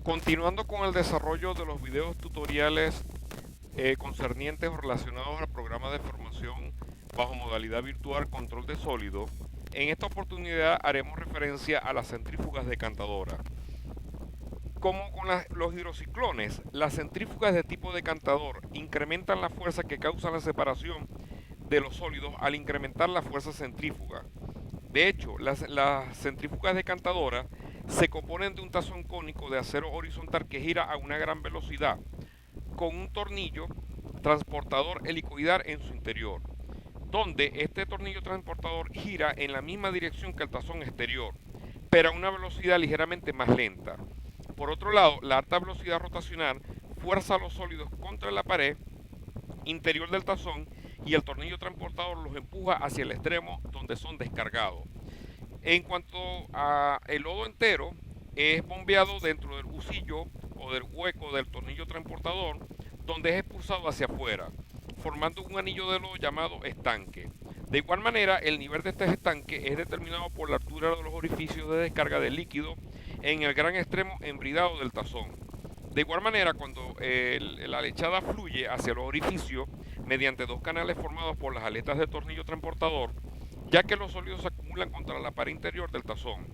Continuando con el desarrollo de los videos tutoriales concernientes o relacionados al programa de formación bajo modalidad virtual control de sólido, en esta oportunidad haremos referencia a las centrífugas decantadoras. Como con los hidrociclones, las centrífugas de tipo decantador incrementan la fuerza que causa la separación de los sólidos al incrementar la fuerza centrífuga. De hecho, las centrífugas decantadoras se componen de un tazón cónico de acero horizontal que gira a una gran velocidad, con un tornillo transportador helicoidal en su interior, donde este tornillo transportador gira en la misma dirección que el tazón exterior, pero a una velocidad ligeramente más lenta. Por otro lado, la alta velocidad rotacional fuerza a los sólidos contra la pared interior del tazón y el tornillo transportador los empuja hacia el extremo donde son descargados. En cuanto a el lodo entero, es bombeado dentro del bucillo o del hueco del tornillo transportador, donde es expulsado hacia afuera, formando un anillo de lodo llamado estanque. De igual manera, el nivel de este estanque es determinado por la altura de los orificios de descarga del líquido en el gran extremo embridado del tazón. De igual manera, cuando la lechada fluye hacia los orificios mediante dos canales formados por las aletas de tornillo transportador, ya que los sólidos se acumulan contra la pared interior del tazón.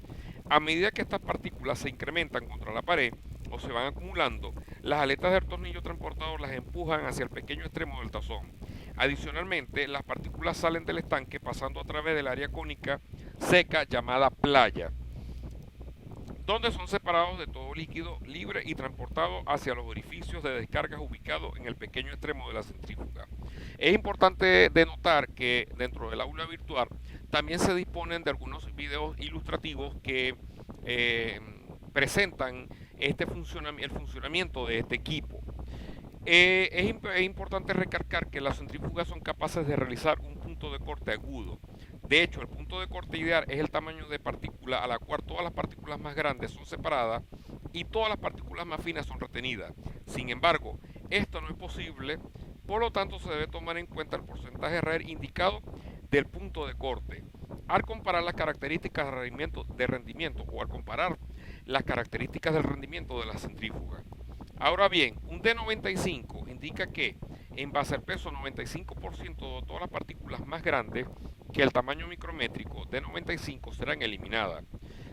A medida que estas partículas se incrementan contra la pared o se van acumulando, las aletas del tornillo transportador las empujan hacia el pequeño extremo del tazón. Adicionalmente, las partículas salen del estanque pasando a través del área cónica seca llamada playa, donde son separados de todo líquido libre y transportados hacia los orificios de descargas ubicados en el pequeño extremo de la centrífuga. Es importante denotar que dentro del aula virtual también se disponen de algunos videos ilustrativos que presentan el funcionamiento de este equipo. Es importante recalcar que las centrífugas son capaces de realizar un punto de corte agudo. De hecho, el punto de corte ideal es el tamaño de partícula a la cual todas las partículas más grandes son separadas y todas las partículas más finas son retenidas. Sin embargo, esto no es posible, por lo tanto se debe tomar en cuenta el porcentaje real indicado del punto de corte al comparar las características de rendimiento o al comparar las características del rendimiento de la centrífuga. Ahora bien, un D95 indica que en base al peso 95% de todas las partículas más grandes que el tamaño micrométrico D95 serán eliminadas.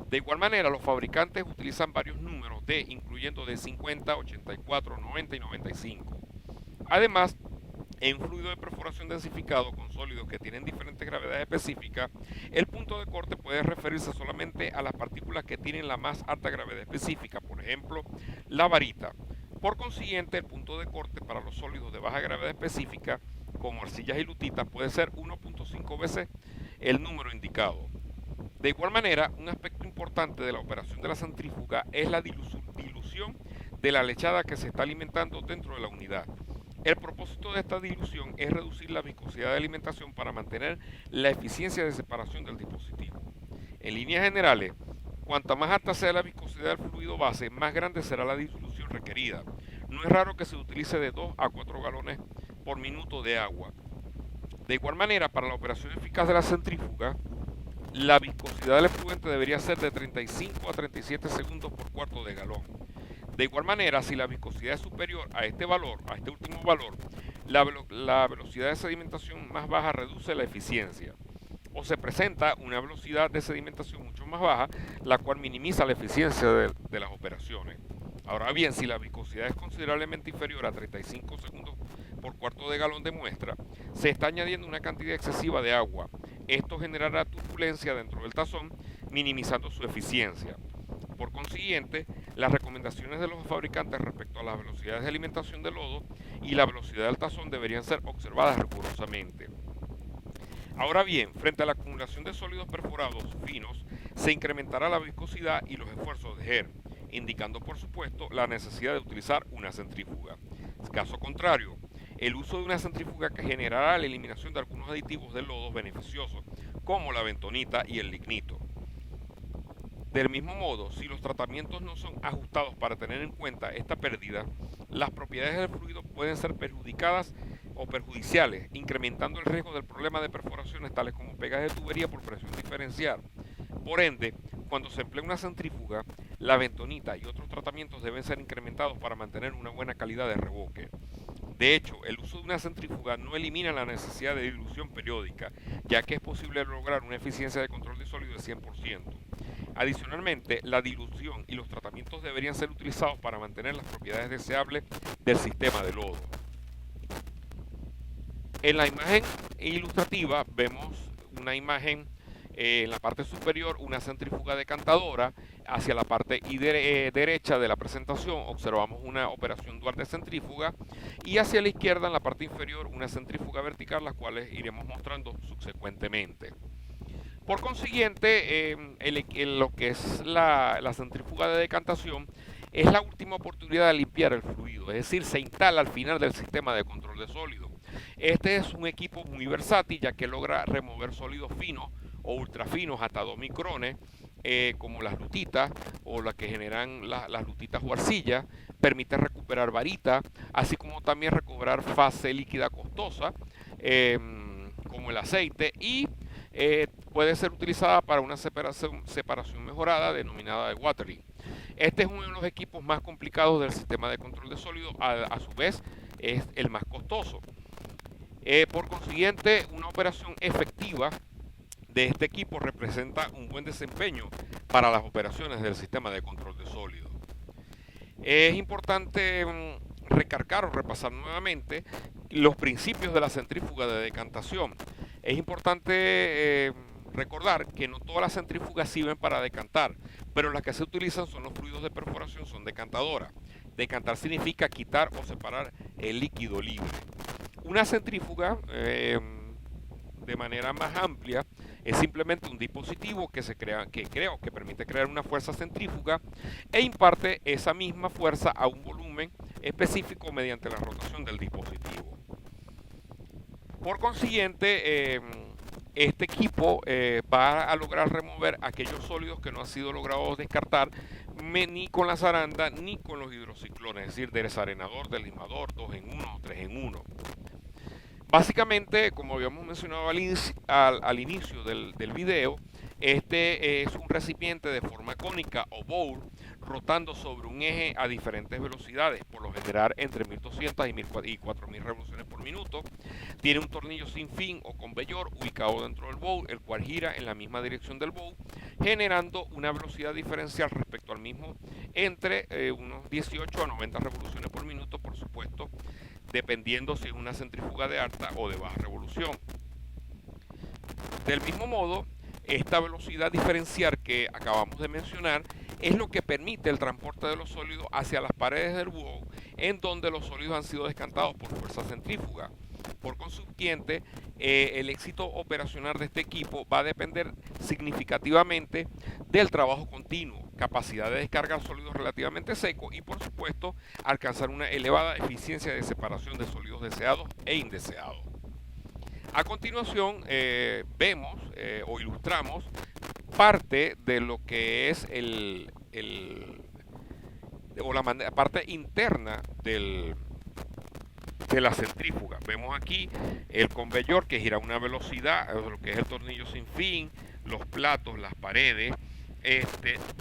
De igual manera, los fabricantes utilizan varios números D, incluyendo de 50, 84, 90 y 95. Además, en fluido de perforación densificado con sólidos que tienen diferentes gravedades específicas, el punto de corte puede referirse solamente a las partículas que tienen la más alta gravedad específica, por ejemplo, la varita. Por consiguiente, el punto de corte para los sólidos de baja gravedad específica, como arcillas y lutitas, puede ser 1.5 veces el número indicado. De igual manera, un aspecto importante de la operación de la centrífuga es la dilución de la lechada que se está alimentando dentro de la unidad. El propósito de esta dilución es reducir la viscosidad de alimentación para mantener la eficiencia de separación del dispositivo. En líneas generales, cuanta más alta sea la viscosidad del fluido base, más grande será la dilución requerida. No es raro que se utilice de 2 a 4 galones por minuto de agua. De igual manera, para la operación eficaz de la centrífuga, la viscosidad del efluente debería ser de 35 a 37 segundos por cuarto de galón. De igual manera, si la viscosidad es superior a este valor, a este último valor, la velocidad de sedimentación más baja reduce la eficiencia. O se presenta una velocidad de sedimentación mucho más baja, la cual minimiza la eficiencia de las operaciones. Ahora bien, si la viscosidad es considerablemente inferior a 35 segundos por cuarto de galón de muestra, se está añadiendo una cantidad excesiva de agua. Esto generará turbulencia dentro del tazón, minimizando su eficiencia. Por consiguiente, las recomendaciones de los fabricantes respecto a las velocidades de alimentación del lodo y la velocidad del tazón deberían ser observadas rigurosamente. Ahora bien, frente a la acumulación de sólidos perforados finos, se incrementará la viscosidad y los esfuerzos de GER, indicando por supuesto la necesidad de utilizar una centrífuga. Caso contrario, el uso de una centrífuga que generará la eliminación de algunos aditivos del lodo beneficiosos, como la bentonita y el lignito. Del mismo modo, si los tratamientos no son ajustados para tener en cuenta esta pérdida, las propiedades del fluido pueden ser perjudicadas o perjudiciales, incrementando el riesgo del problema de perforaciones tales como pegas de tubería por presión diferencial. Por ende, cuando se emplea una centrífuga, la bentonita y otros tratamientos deben ser incrementados para mantener una buena calidad de revoque. De hecho, el uso de una centrífuga no elimina la necesidad de dilución periódica, ya que es posible lograr una eficiencia de control de sólido de 100%. Adicionalmente, la dilución y los tratamientos deberían ser utilizados para mantener las propiedades deseables del sistema de lodo. En la imagen ilustrativa vemos una imagen en la parte superior, una centrífuga decantadora. Hacia la parte derecha de la presentación observamos una operación dual de centrífuga, y hacia la izquierda, en la parte inferior, una centrífuga vertical, las cuales iremos mostrando subsecuentemente. Por consiguiente, lo que es la centrífuga de decantación es la última oportunidad de limpiar el fluido, es decir, se instala al final del sistema de control de sólido. Este es un equipo muy versátil, ya que logra remover sólidos finos o ultrafinos hasta 2 micrones, como las lutitas o las que generan las lutitas o arcilla. Permite recuperar varita, así como también recuperar fase líquida costosa, como el aceite, y puede ser utilizada para una separación mejorada denominada de watering. Este es uno de los equipos más complicados del sistema de control de sólido, a su vez es el más costoso. Por consiguiente, una operación efectiva de este equipo representa un buen desempeño para las operaciones del sistema de control de sólido. Es importante recargar o repasar nuevamente los principios de la centrífuga de decantación. Es importante recordar que no todas las centrífugas sirven para decantar, pero las que se utilizan son los fluidos de perforación, son decantadoras. Decantar significa quitar o separar el líquido libre. Una centrífuga, de manera más amplia, es simplemente un dispositivo que permite crear una fuerza centrífuga e imparte esa misma fuerza a un volumen específico mediante la rotación del dispositivo. Por consiguiente, este equipo va a lograr remover aquellos sólidos que no han sido logrados descartar ni con la zaranda ni con los hidrociclones, es decir, desarenador, deslimador, 2 en 1 o 3 en 1. Básicamente, como habíamos mencionado al inicio del video, este es un recipiente de forma cónica o bowl, rotando sobre un eje a diferentes velocidades, por lo general entre 1200 y 4000 revoluciones por minuto. Tiene un tornillo sin fin o conveyor ubicado dentro del bowl, el cual gira en la misma dirección del bowl, generando una velocidad diferencial respecto al mismo entre unos 18 a 90 revoluciones por minuto, por supuesto, dependiendo si es una centrífuga de alta o de baja revolución. Del mismo modo, esta velocidad diferencial que acabamos de mencionar es lo que permite el transporte de los sólidos hacia las paredes del bowl, en donde los sólidos han sido descantados por fuerza centrífuga. Por consiguiente, el éxito operacional de este equipo va a depender significativamente del trabajo continuo, capacidad de descargar sólidos relativamente secos y, por supuesto, alcanzar una elevada eficiencia de separación de sólidos deseados e indeseados. A continuación, vemos o ilustramos parte de lo que es la parte interna de la centrífuga. Vemos aquí el conveyor que gira a una velocidad, lo que es el tornillo sin fin, los platos, las paredes.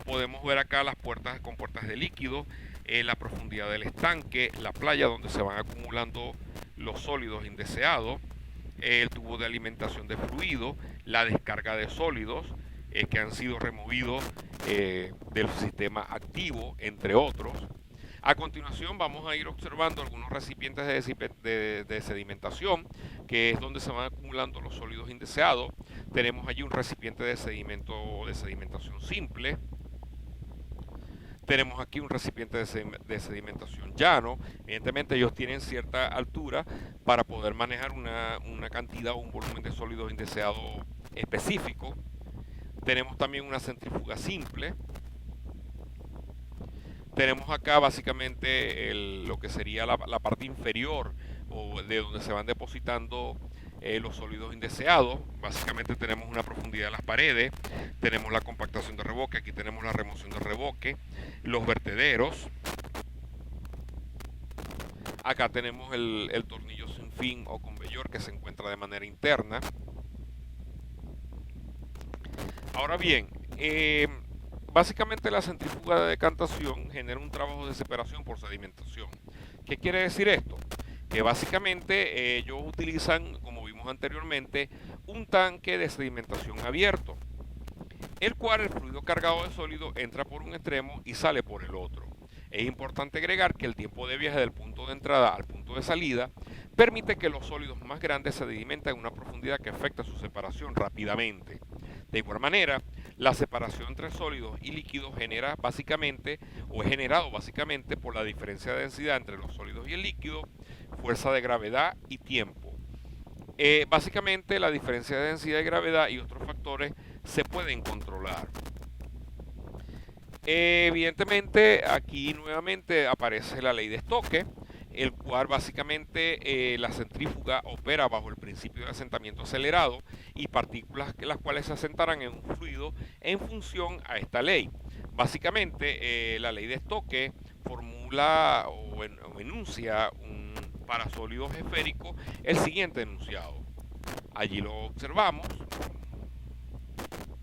Podemos ver acá las puertas con puertas de líquido, la profundidad del estanque, la playa donde se van acumulando los sólidos indeseados, el tubo de alimentación de fluido, la descarga de sólidos que han sido removidos del sistema activo, entre otros. A continuación vamos a ir observando algunos recipientes de sedimentación, que es donde se van acumulando los sólidos indeseados. Tenemos allí un recipiente de sedimentación simple. Tenemos aquí un recipiente de sedimentación llano. Evidentemente ellos tienen cierta altura para poder manejar una cantidad o un volumen de sólidos indeseados específico. Tenemos también una centrífuga simple. Tenemos acá básicamente lo que sería la parte inferior, o de donde se van depositando los sólidos indeseados. Básicamente tenemos una profundidad de las paredes, tenemos la compactación de revoque, aquí tenemos la remoción de revoque, los vertederos. Acá tenemos el tornillo sin fin o conveyor que se encuentra de manera interna. Ahora bien, Básicamente la centrífuga de decantación genera un trabajo de separación por sedimentación. ¿Qué quiere decir esto? Que básicamente ellos utilizan, como vimos anteriormente, un tanque de sedimentación abierto, el cual el fluido cargado de sólido entra por un extremo y sale por el otro. Es importante agregar que el tiempo de viaje del punto de entrada al punto de salida permite que los sólidos más grandes se sedimenten en una profundidad que afecta su separación rápidamente. De igual manera, la separación entre sólidos y líquidos genera básicamente o es generado básicamente por la diferencia de densidad entre los sólidos y el líquido, fuerza de gravedad y tiempo. Básicamente la diferencia de densidad y gravedad y otros factores se pueden controlar. Evidentemente aquí nuevamente aparece la ley de Stokes, el cual básicamente la centrífuga opera bajo el principio de asentamiento acelerado y partículas las cuales se asentarán en un fluido en función a esta ley. Básicamente la ley de Stokes formula o enuncia para sólidos esféricos el siguiente enunciado. Allí lo observamos,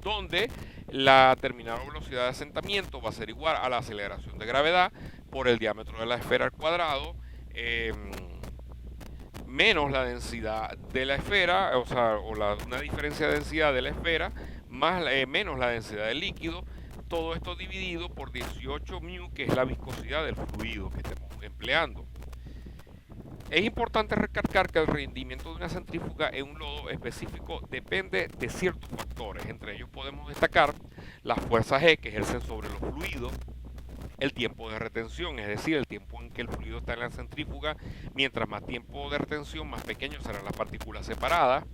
donde la terminal velocidad de asentamiento va a ser igual a la aceleración de gravedad por el diámetro de la esfera al cuadrado, menos la densidad de la esfera, o sea, una diferencia de densidad de la esfera, menos la densidad del líquido, todo esto dividido por 18 μ, que es la viscosidad del fluido que estemos empleando. Es importante recalcar que el rendimiento de una centrífuga en un lodo específico depende de ciertos factores. Entre ellos podemos destacar las fuerzas G que ejercen sobre los fluidos, el tiempo de retención, es decir, el tiempo en que el fluido está en la centrífuga. Mientras más tiempo de retención, más pequeños serán las partículas separadas.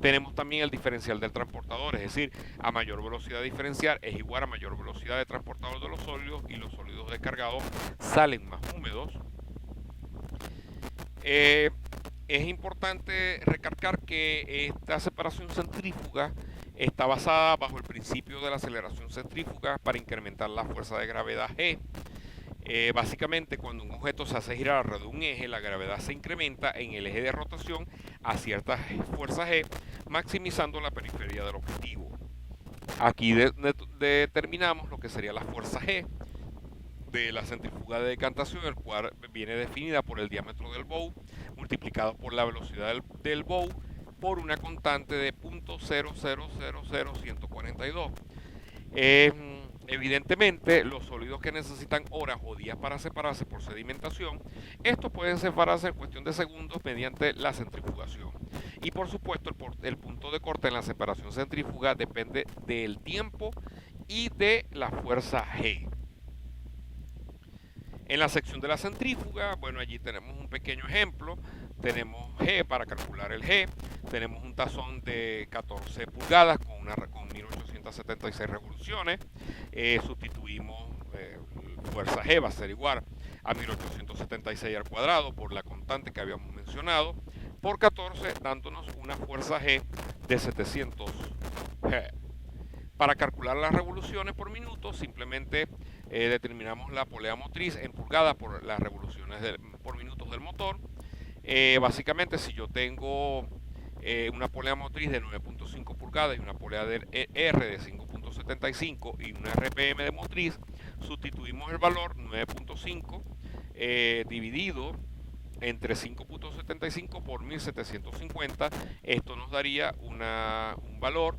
Tenemos también el diferencial del transportador, es decir, a mayor velocidad diferencial es igual a mayor velocidad de transportador de los sólidos, y los sólidos descargados salen más húmedos. Es importante recalcar que esta separación centrífuga está basada bajo el principio de la aceleración centrífuga para incrementar la fuerza de gravedad G. Básicamente, cuando un objeto se hace girar alrededor de un eje, la gravedad se incrementa en el eje de rotación a cierta fuerza G, maximizando la periferia del objetivo. Aquí determinamos lo que sería la fuerza G de la centrífuga de decantación, el cual viene definida por el diámetro del bow multiplicado por la velocidad del bow por una constante de 0.0000142. Evidentemente, los sólidos que necesitan horas o días para separarse por sedimentación, estos pueden separarse en cuestión de segundos mediante la centrifugación. Y por supuesto, el punto de corte en la separación centrífuga depende del tiempo y de la fuerza G. En la sección de la centrífuga, bueno, allí tenemos un pequeño ejemplo. Tenemos G para calcular el G. Tenemos un tazón de 14 pulgadas con 1876 revoluciones. Sustituimos fuerza G, va a ser igual a 1876 al cuadrado por la constante que habíamos mencionado, por 14, dándonos una fuerza G de 700 G. Para calcular las revoluciones por minuto, simplemente determinamos la polea motriz en pulgadas por las revoluciones por minutos del motor. Básicamente, si yo tengo una polea motriz de 9.5 pulgadas y una polea de R de 5.75 y una RPM de motriz, sustituimos el valor 9.5 dividido entre 5.75 por 1750. Esto nos daría un valor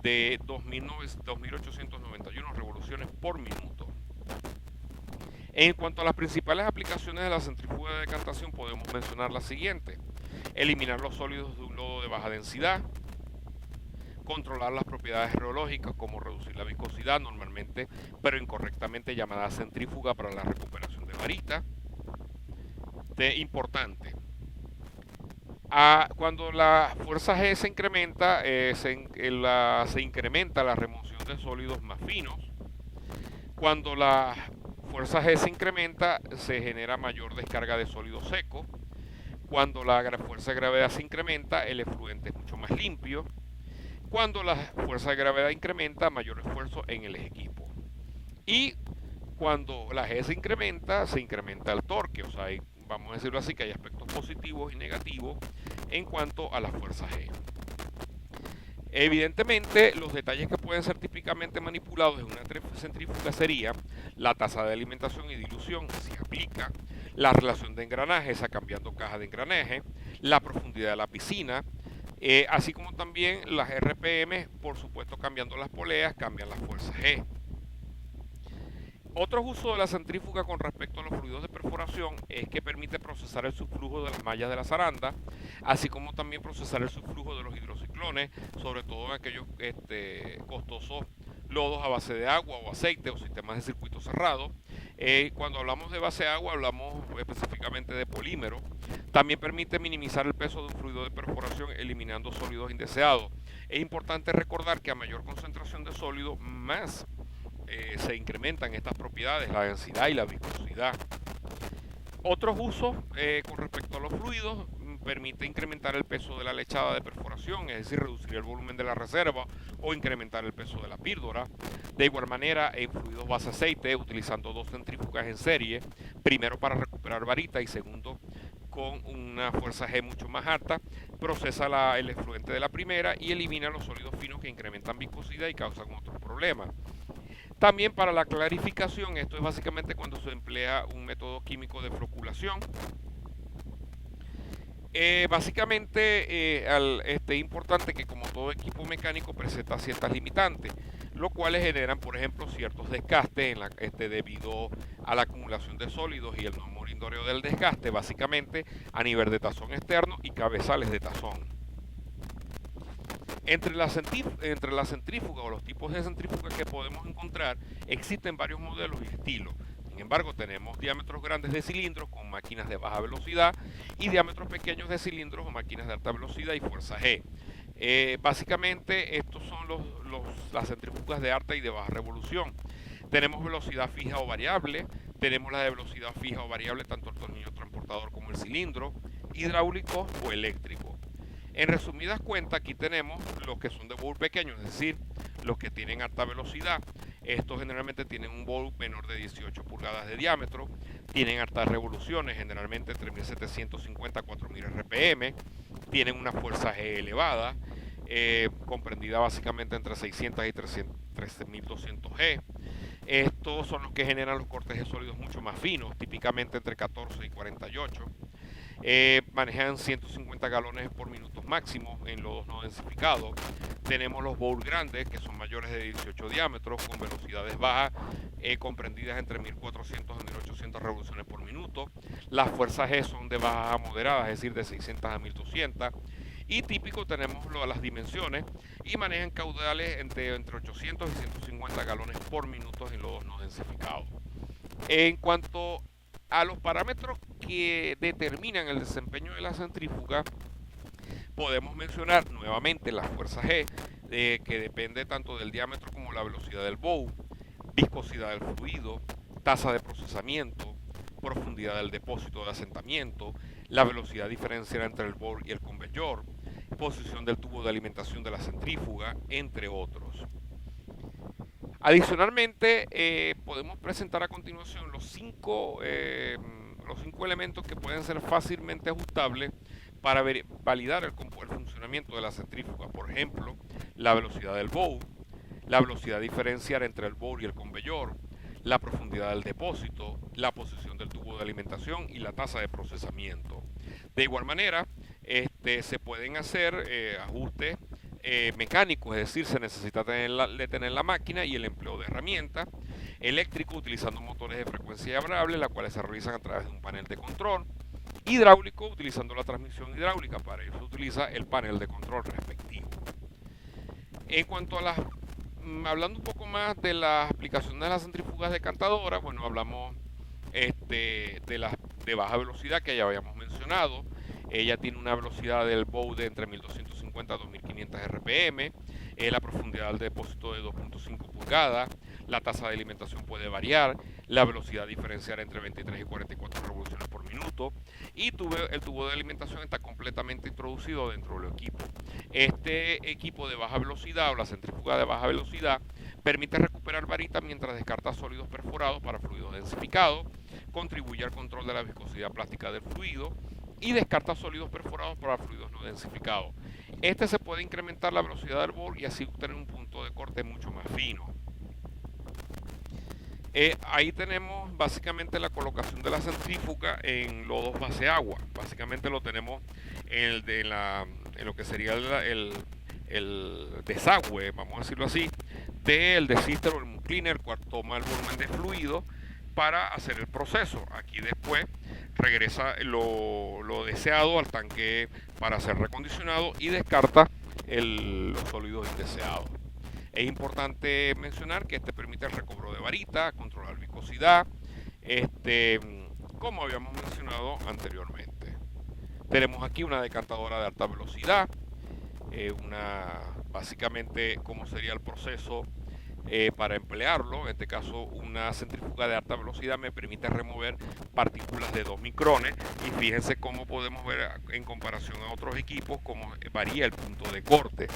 de 2.891 revoluciones por minuto. En cuanto a las principales aplicaciones de la centrífuga de decantación, podemos mencionar las siguientes: eliminar los sólidos de un lodo de baja densidad, controlar las propiedades geológicas como reducir la viscosidad, normalmente pero incorrectamente llamada centrífuga para la recuperación de varita. Importante, cuando la fuerza G se incrementa, se incrementa la remoción de sólidos más finos. Cuando la fuerza G se incrementa, se genera mayor descarga de sólidos secos. Cuando la fuerza de gravedad se incrementa, el efluente es mucho más limpio. Cuando la fuerza de gravedad incrementa, mayor esfuerzo en el equipo. Y cuando la G se incrementa el torque. O sea, vamos a decirlo así, que hay aspectos positivos y negativos en cuanto a la fuerza G. Evidentemente, los detalles que pueden ser típicamente manipulados en una centrífuga serían la tasa de alimentación y dilución, si aplica, la relación de engranajes, cambiando caja de engranaje, la profundidad de la piscina, así como también las RPM, por supuesto cambiando las poleas, cambian las fuerzas G. Otros usos de la centrífuga con respecto a los fluidos de perforación es que permite procesar el subflujo de las mallas de la zaranda, así como también procesar el subflujo de los hidrociclones, sobre todo en aquellos costosos lodos a base de agua o aceite o sistemas de circuito cerrado. Cuando hablamos de base de agua hablamos específicamente de polímero. También permite minimizar el peso de un fluido de perforación eliminando sólidos indeseados. Es importante recordar que a mayor concentración de sólido, más se incrementan estas propiedades, la densidad y la viscosidad. Otros usos con respecto a los fluidos, permite incrementar el peso de la lechada de perforación, es decir, reducir el volumen de la reserva o incrementar el peso de la píldora. De igual manera, en fluidos base aceite, utilizando dos centrífugas en serie, primero para recuperar varita y segundo con una fuerza G mucho más alta, procesa el efluente de la primera y elimina los sólidos finos que incrementan viscosidad y causan otros problemas. También para la clarificación, esto es básicamente cuando se emplea un método químico de floculación. Básicamente es importante que como todo equipo mecánico presenta ciertas limitantes, lo cuales generan, por ejemplo, ciertos desgastes debido a la acumulación de sólidos y el no monitoreo del desgaste, básicamente a nivel de tazón externo y cabezales de tazón. Entre la centrífuga o los tipos de centrífuga que podemos encontrar, existen varios modelos y estilos. Sin embargo, tenemos diámetros grandes de cilindros con máquinas de baja velocidad y diámetros pequeños de cilindros o máquinas de alta velocidad y fuerza G. Básicamente, estos son las centrífugas de alta y de baja revolución. Tenemos velocidad fija o variable, tenemos la de velocidad fija o variable tanto el tornillo transportador como el cilindro, hidráulico o eléctrico. En resumidas cuentas, aquí tenemos los que son de bowl pequeño, es decir, los que tienen alta velocidad. Estos generalmente tienen un bowl menor de 18 pulgadas de diámetro, tienen altas revoluciones, generalmente 3750 a 4000 RPM, tienen una fuerza G elevada, comprendida básicamente entre 600 y 13200 G. Estos son los que generan los cortes de sólidos mucho más finos, típicamente entre 14 y 48. Manejan 150 galones por minuto máximo en lodos no densificados. Tenemos los bowl grandes, que son mayores de 18 diámetros, con velocidades bajas, comprendidas entre 1400 a 1800 revoluciones por minuto. Las fuerzas G son de baja a moderada, es decir, de 600 a 1200. Y típico tenemos las dimensiones y manejan caudales entre 800 y 150 galones por minuto en lodos no densificados. En cuanto a los parámetros que determinan el desempeño de la centrífuga, podemos mencionar nuevamente la fuerza G, que depende tanto del diámetro como la velocidad del bowl, viscosidad del fluido, tasa de procesamiento, profundidad del depósito de asentamiento, la velocidad diferencial entre el bowl y el conveyor, posición del tubo de alimentación de la centrífuga, entre otros. Adicionalmente, podemos presentar a continuación los cinco elementos que pueden ser fácilmente ajustables para validar el funcionamiento de la centrífuga. Por ejemplo, la velocidad del bowl, la velocidad diferencial entre el bowl y el conveyor, la profundidad del depósito, la posición del tubo de alimentación y la tasa de procesamiento. De igual manera, se pueden hacer ajustes mecánicos, es decir, se necesita detener la máquina y el empleo de herramientas, eléctrico utilizando motores de frecuencia variable, las cuales se realizan a través de un panel de control, hidráulico utilizando la transmisión hidráulica, para ello se utiliza el panel de control respectivo. En cuanto a hablando un poco más de las aplicaciones de las centrífugas decantadoras, bueno, hablamos de las de baja velocidad que ya habíamos mencionado. Ella tiene una velocidad del bowl de entre 1250 a 2500 RPM, la profundidad del depósito de 2.5 pulgadas, la tasa de alimentación puede variar, la velocidad diferencial entre 23 y 44 revoluciones por minuto, y el tubo de alimentación está completamente introducido dentro del equipo. Este equipo de baja velocidad o la centrífuga de baja velocidad permite recuperar varita mientras descarta sólidos perforados para fluidos densificados, contribuye al control de la viscosidad plástica del fluido, y descarta sólidos perforados para fluidos no densificados. Este se puede incrementar la velocidad del bore y así obtener un punto de corte mucho más fino. Ahí tenemos básicamente la colocación de la centrífuga en lodos base agua. Básicamente lo tenemos en lo que sería el desagüe, vamos a decirlo así, del desister o el moon cleaner, el cual toma el volumen de fluido para hacer el proceso. Aquí después regresa lo deseado al tanque para ser recondicionado y descarta los sólidos indeseados. Es importante mencionar que este permite el recobro de varita, controlar viscosidad, como habíamos mencionado anteriormente. Tenemos aquí una decantadora de alta velocidad, básicamente cómo sería el proceso para emplearlo. En este caso, una centrífuga de alta velocidad me permite remover partículas de 2 micrones y fíjense cómo podemos ver en comparación a otros equipos cómo varía el punto de corte.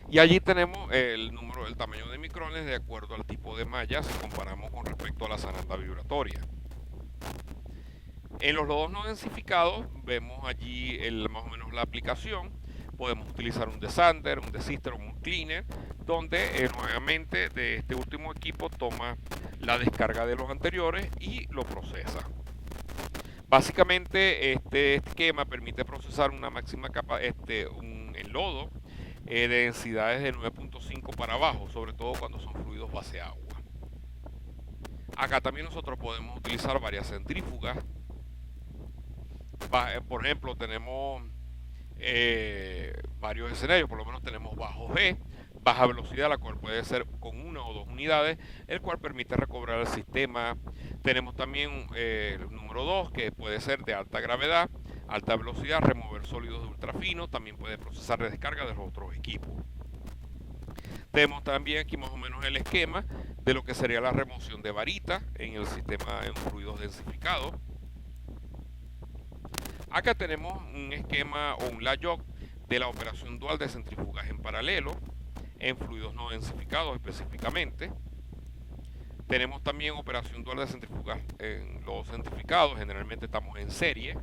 Y allí tenemos el tamaño de micrones de acuerdo al tipo de malla si comparamos con respecto a la zaranda vibratoria. En los lodos no densificados vemos allí más o menos la aplicación. Podemos utilizar un desander, un desister o un cleaner, donde nuevamente de este último equipo toma la descarga de los anteriores y lo procesa. Básicamente este esquema permite procesar una máxima capa, el lodo de densidades de 9.5 para abajo, sobre todo cuando son fluidos base agua. Acá también nosotros podemos utilizar varias centrífugas. Por ejemplo, tenemos varios escenarios, por lo menos tenemos bajo G, baja velocidad, la cual puede ser con 1 o 2 unidades, el cual permite recobrar el sistema. Tenemos también el número 2, que puede ser de alta gravedad, alta velocidad, remover sólidos de ultrafino, también puede procesar de descarga de los otros equipos. Tenemos también aquí más o menos el esquema de lo que sería la remoción de varita en el sistema en fluidos densificados. Acá tenemos un esquema o un layok de la operación dual de centrifugaje en paralelo en fluidos no densificados específicamente. Tenemos también operación dual de centrifugaje en los centrificados, generalmente estamos en serie.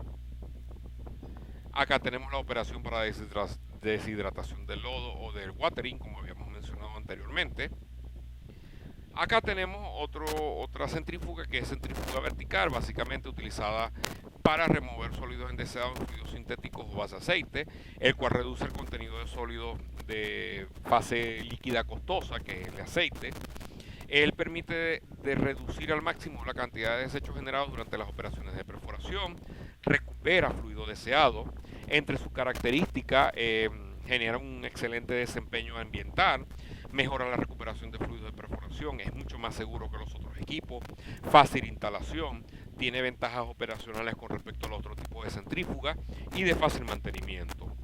Acá tenemos la operación para deshidratación del lodo o del watering, como habíamos mencionado anteriormente. Acá tenemos otra centrífuga que es centrífuga vertical, básicamente utilizada para remover sólidos indeseados en fluidos sintéticos o base aceite, el cual reduce el contenido de sólidos de fase líquida costosa, que es el aceite. Él permite de reducir al máximo la cantidad de desechos generados durante las operaciones de perforación, recupera fluido deseado. Entre sus características, genera un excelente desempeño ambiental, mejora la recuperación de fluidos de perforación, es mucho más seguro que los otros equipos, fácil instalación, tiene ventajas operacionales con respecto a los otros tipos de centrífugas y de fácil mantenimiento.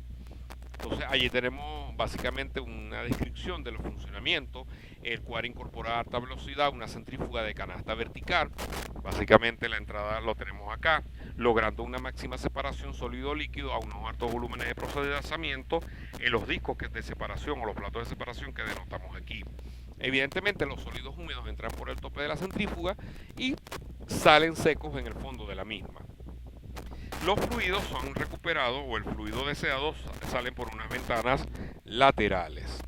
Entonces allí tenemos básicamente una descripción de los funcionamientos, el cual incorpora a alta velocidad una centrífuga de canasta vertical. Básicamente la entrada lo tenemos acá, logrando una máxima separación sólido-líquido a unos altos volúmenes de procesamiento en los discos de separación o los platos de separación que denotamos aquí. Evidentemente los sólidos húmedos entran por el tope de la centrífuga y salen secos en el fondo de la misma. Los fluidos son recuperados o el fluido deseado salen por unas ventanas laterales.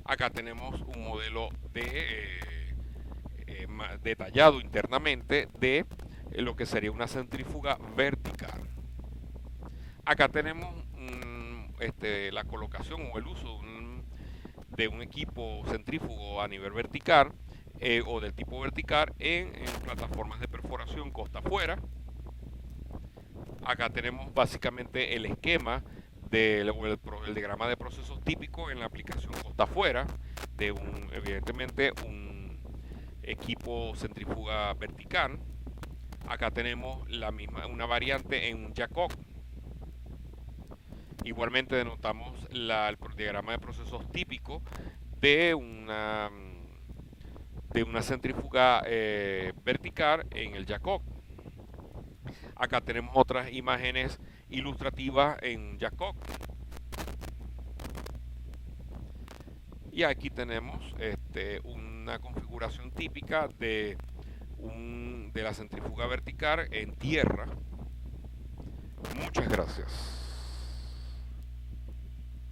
Acá tenemos un modelo detallado internamente de lo que sería una centrífuga vertical. Acá tenemos la colocación o el uso de un equipo centrífugo a nivel vertical o del tipo vertical en plataformas de perforación costa afuera. Acá tenemos básicamente el esquema el diagrama de procesos típicos en la aplicación costa afuera de evidentemente un equipo centrífuga vertical. Acá tenemos una variante en un Jacob. Igualmente denotamos el diagrama de procesos típico de una centrífuga vertical en el Jacob. Acá tenemos otras imágenes ilustrativas en Jacob. Y aquí tenemos una configuración típica de de la centrífuga vertical en tierra. Muchas gracias.